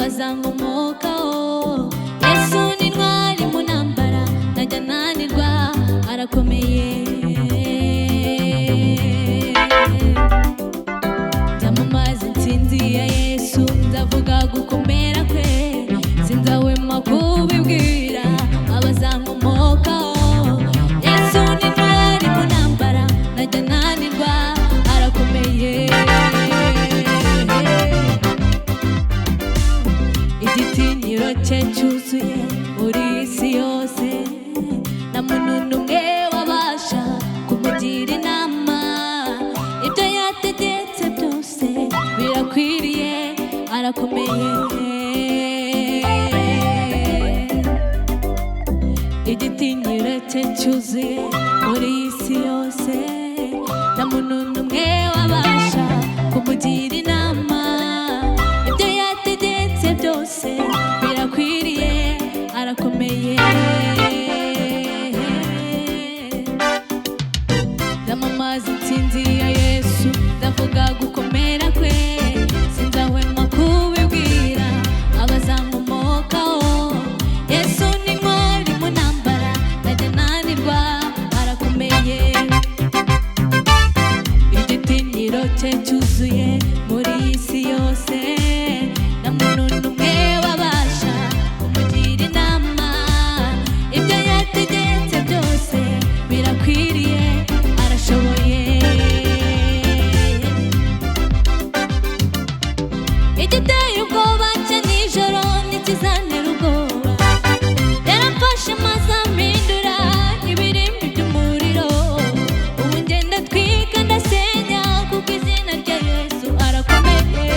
abazankomokaho. Yesu ni intwari mu ntambara, ntajya nanirwa, arakomeye. Ndamamaza intsinzi ya Yesu, ndavuga gukomera kwe, sinzahwema kubibwira abazankomokaho. Yesu ni intwari mu ntambara, ntajya nanirwa, arakomeye. Igitinyiro cye cyuzuye muri isi yose, nta muntu n'umwe wabasha kumugira inama. Ibyo yategetse byose birakwiriye, arakomeye. Igitinyiro cye cyuzuye muri isi yose, nta muntu n'umwe wabasha kumugira inama. Ibyo yategetse byose birakwiriye, arakomeye. Ndamamaza intsinzi ya Yesu, ndavuga gukomera kwe, sinzahwema kubibwira abazankomokaho. Yesu ni intwari mu ntambara, ntajya nanirwa, arakomeye. Igitinyiro cye cyuzuye muri isi yose, nta muntu n'umwe wabasha kumugira inama. Ibyo yategetse byose birakwiriye, arashoboye. Igiteye ubwoba cye nijoro ntikizantera ubwoba, yaramfashe maze ampindura ibirimi by'umuriro. Ubu ngenda twiga ndasenya, kuko izina rya Yesu arakomeye.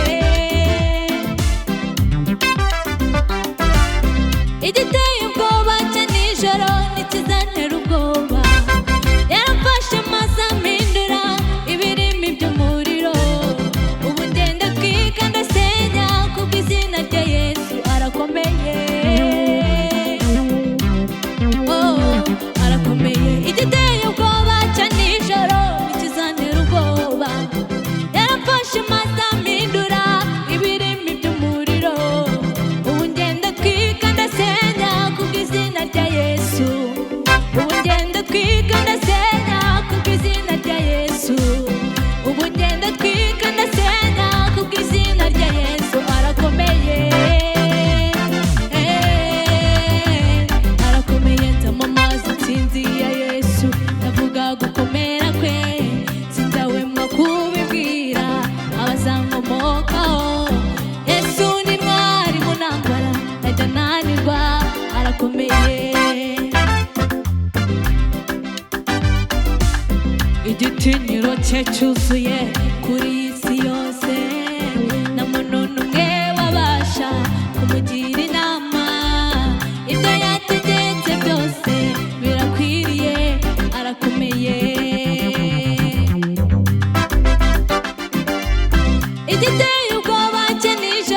Igiteye ubwoba cye nijoro ntikizantera ubwoba, yaramfashe maze ampindura ibirimi by'umuriro. Ubu ngenda twiga ndasenya, kuko izina rya Yesu arakomeye. Oh, arakomeye. Igiteye ubwoba cye nijoro ntikizantera ubwoba, yaramfashe maze ampindura ibirimi by'umuriro. Ubu ngenda twiga ndasenya, kuko izina rya Yesu. Ubu ngenda twiga ndasenya, kuko izina rya Yesu. Ubu ngenda twiga ndasenya, kuko izina rya Yesu arakomeye. Arakomeye. Ndamamaza intsinzi ya Yesu, ndavuga gukomera kwe, sinzahwema kubibwira abazankomokaho. Yesu ni intwari mu ntambara, ntajya nanirwa, arakomeye. Igitinyiro cye cyuzuye kuri isi yose, nta muntu n'umwe wabasha kumugira inama. Ibyo yategetse byose birakwiriye, arakomeye. Igiteye ubwoba cye nijoro